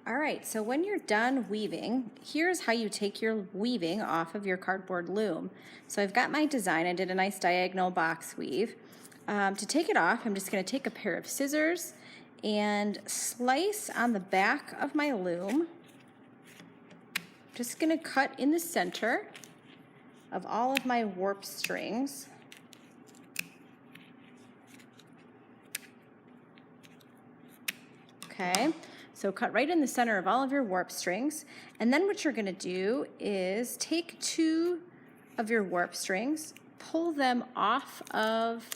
All right, so when you're done weaving, here's how you take your weaving off of your cardboard loom. So I've got my design. I did a nice diagonal box weave. To take it off, I'm just going to take a pair of scissors and slice on the back of my loom. Just going to cut in the center of all of my warp strings. Okay, so cut right in the center of all of your warp strings. And then what you're going to do is take two of your warp strings, pull them off of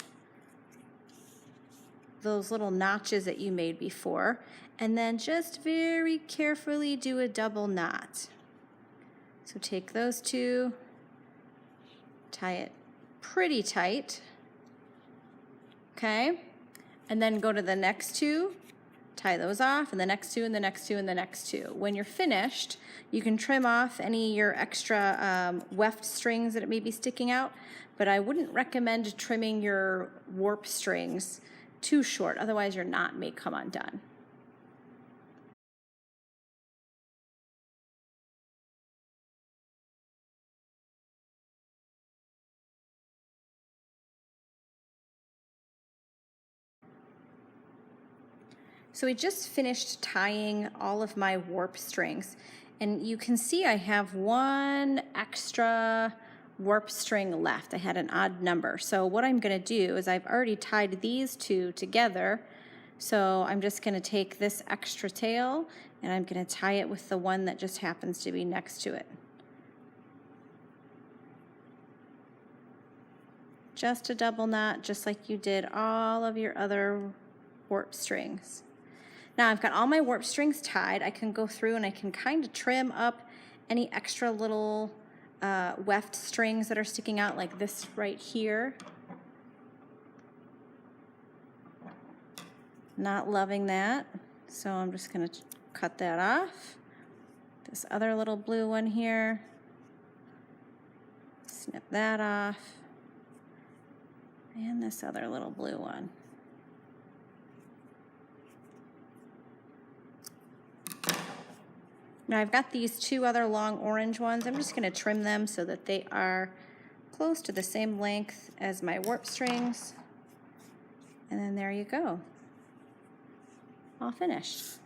those little notches that you made before, and then just very carefully do a double knot. So take those two, tie it pretty tight, okay? And then go to the next two, tie those off, and the next two, and the next two, and the next two. When you're finished, you can trim off any of your extra weft strings that it may be sticking out, but I wouldn't recommend trimming your warp strings too short, otherwise your knot may come undone. So we just finished tying all of my warp strings, and you can see I have one extra warp string left. I had an odd number. So what I'm going to do is I've already tied these two together, so I'm just going to take this extra tail and I'm going to tie it with the one that just happens to be next to it. Just a double knot, just like you did all of your other warp strings. Now I've got all my warp strings tied. I can go through and I can kind of trim up any extra little weft strings that are sticking out, like this right here. Not loving that, so I'm just going to cut that off. This other little blue one here, snip that off, and this other little blue one. Now I've got these two other long orange ones. I'm just going to trim them so that they are close to the same length as my warp strings. And then there you go. All finished.